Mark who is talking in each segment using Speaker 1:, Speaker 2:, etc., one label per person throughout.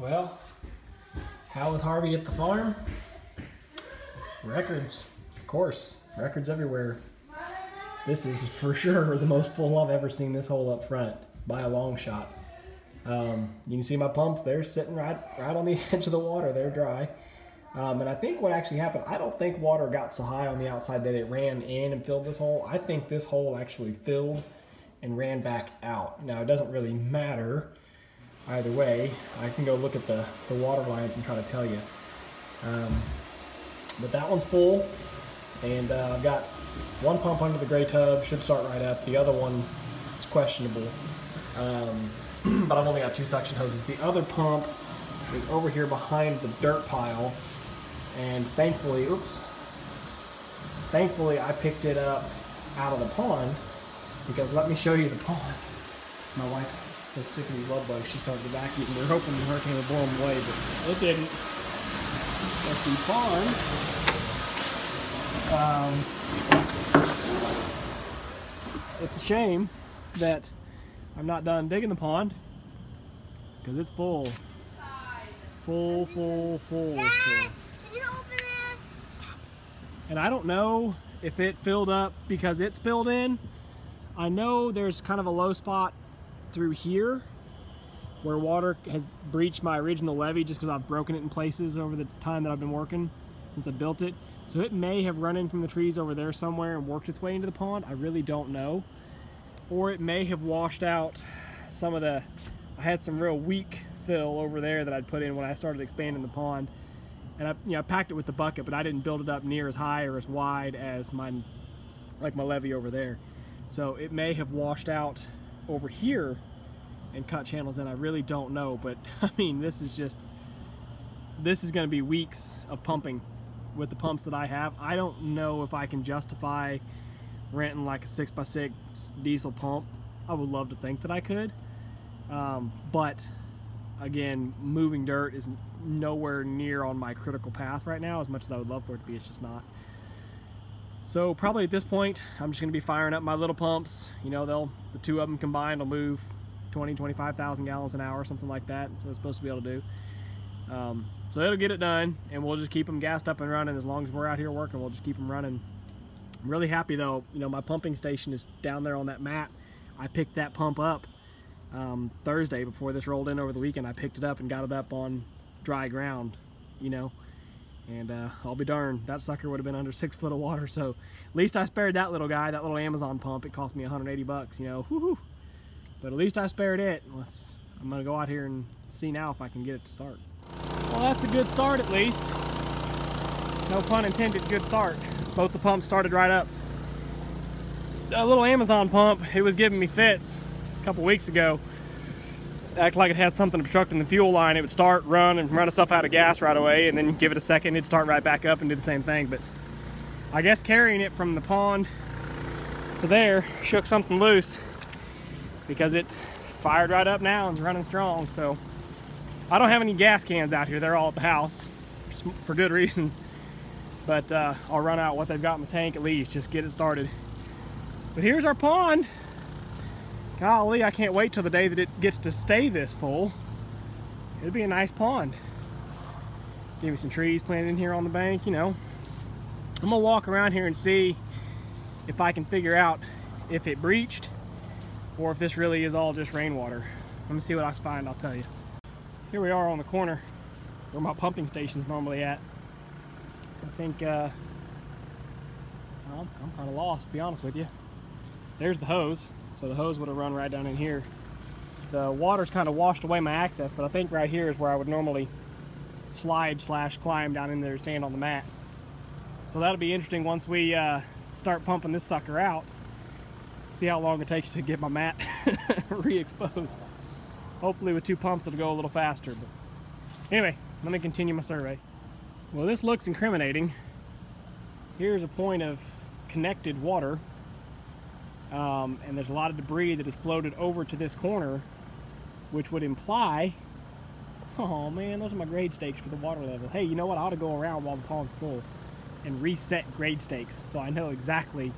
Speaker 1: Well, how was Harvey at the farm? Records, of course, records everywhere. This is for sure the most full I've ever seen this hole up front, by a long shot. You can see my pumps, they're sitting right on the edge of the water, they're dry. And I think what actually happened, I don't think water got so high on the outside that it ran in and filled this hole. I think this hole actually filled and ran back out. Now, it doesn't really matter either way. I can go look at the water lines and try to tell you. But that one's full, and I've got one pump under the gray tub, should start right up. The other one is questionable, but I've only got 2 suction hoses. The other pump is over here behind the dirt pile, and thankfully I picked it up out of the pond, because let me show you the pond. My wife's so sick of these love bugs, she started to vacuum. We're hoping the hurricane will blow them away, but it didn't. But the pond, it's a shame that I'm not done digging the pond, because it's full. Full.
Speaker 2: Dad, can you open this?
Speaker 1: Stop. And I don't know if it filled up because it spilled in. I know there's kind of a low spot through here where water has breached my original levee, just because I've broken it in places over the time that I've been working since I built it. So it may have run in from the trees over there somewhere and worked its way into the pond. I really don't know. Or it may have washed out some of the, I had some real weak fill over there that I'd put in when I started expanding the pond. And I packed it with the bucket, but I didn't build it up near as high or as wide as my levee over there. So it may have washed out over here and cut channels in. I really don't know, but I mean, this is going to be weeks of pumping with the pumps that I have. I don't know if I can justify renting like a 6x6 diesel pump. I would love to think that I could, but again, moving dirt is nowhere near on my critical path right now, as much as I would love for it to be. It's just not. So probably at this point, I'm just going to be firing up my little pumps. You know, the 2 of them combined will move 25,000 gallons an hour, something like that. So it's supposed to be able to do. So it'll get it done, and we'll just keep them gassed up and running. As long as we're out here working, we'll just keep them running. I'm really happy though. You know, my pumping station is down there on that mat. I picked that pump up Thursday before this rolled in over the weekend. I picked it up and got it up on dry ground, you know. And I'll be darned, that sucker would have been under 6 foot of water. So at least I spared that little guy, that little Amazon pump. It cost me 180 bucks, you know. Woohoo! But at least I spared it. I'm gonna go out here and see now if I can get it to start. Well, that's a good start at least. No pun intended, good start. Both the pumps started right up. That little Amazon pump, it was giving me fits a couple weeks ago. Act like it had something obstructing the fuel line. It would start, run, and run itself out of gas right away, and then give it a second, it'd start right back up and do the same thing. But I guess carrying it from the pond to there shook something loose, because it fired right up now and is running strong. So I don't have any gas cans out here. They're all at the house for good reasons. But I'll run out what they've got in the tank at least, just get it started. But here's our pond. Golly, I can't wait till the day that it gets to stay this full. It'll be a nice pond. Give me some trees planted in here on the bank, you know. I'm gonna walk around here and see if I can figure out if it breached or if this really is all just rainwater. Let me see what I find, I'll tell you. Here we are on the corner where my pumping station's normally at. I think, I'm kind of lost, to be honest with you. There's the hose. So the hose would have run right down in here. The water's kind of washed away my access, but I think right here is where I would normally slide/climb down in there to stand on the mat. So that'll be interesting once we start pumping this sucker out. See how long it takes to get my mat re-exposed. Hopefully with 2 pumps it'll go a little faster. But anyway, let me continue my survey. Well, this looks incriminating. Here's a point of connected water. And there's a lot of debris that has floated over to this corner, which would imply, oh man, those are my grade stakes for the water level. Hey, you know what? I ought to go around while the pond's full and reset grade stakes so I know exactly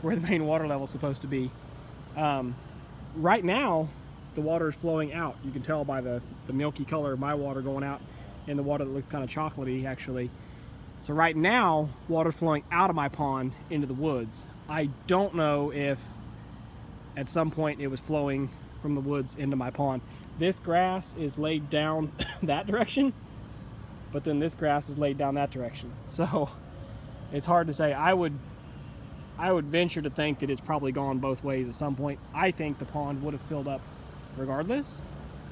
Speaker 1: where the main water level is supposed to be. Right now, the water is flowing out. You can tell by the milky color of my water going out and the water that looks kind of chocolatey actually. So right now, water's flowing out of my pond into the woods. I don't know if at some point it was flowing from the woods into my pond. This grass is laid down that direction, but then this grass is laid down that direction. So it's hard to say. I would venture to think that it's probably gone both ways at some point. I think the pond would have filled up regardless,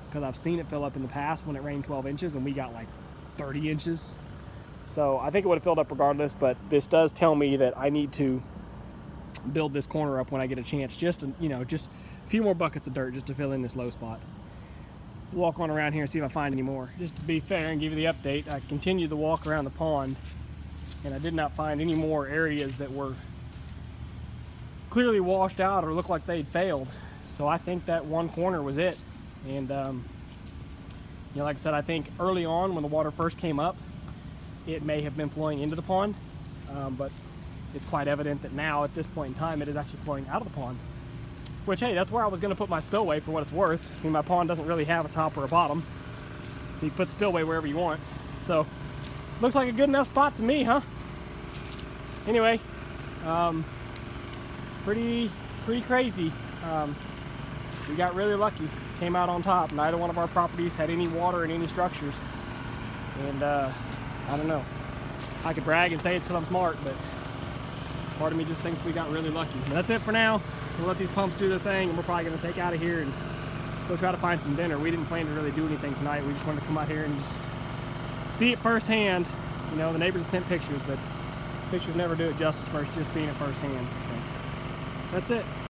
Speaker 1: because I've seen it fill up in the past when it rained 12 inches and we got like 30 inches. So I think it would have filled up regardless, but this does tell me that I need to build this corner up when I get a chance, just to, you know, just a few more buckets of dirt just to fill in this low spot. Walk on around here and see if I find any more. Just to be fair and give you the update, I continued the walk around the pond and I did not find any more areas that were clearly washed out or looked like they'd failed. So I think that one corner was it. And you know, like I said, I think early on when the water first came up, it may have been flowing into the pond, but it's quite evident that now at this point in time it is actually flowing out of the pond. Which, hey, that's where I was going to put my spillway for what it's worth. I mean, my pond doesn't really have a top or a bottom, so you put spillway wherever you want. So looks like a good enough spot to me, huh? Anyway, pretty crazy. We got really lucky, came out on top. Neither one of our properties had any water in any structures, and I don't know, I could brag and say it's because I'm smart, but part of me just thinks we got really lucky. But that's it for now. We'll let these pumps do their thing, and we're probably going to take out of here and go try to find some dinner. We didn't plan to really do anything tonight. We just wanted to come out here and just see it firsthand. You know, the neighbors have sent pictures, but pictures never do it justice versus just seeing it firsthand. So that's it.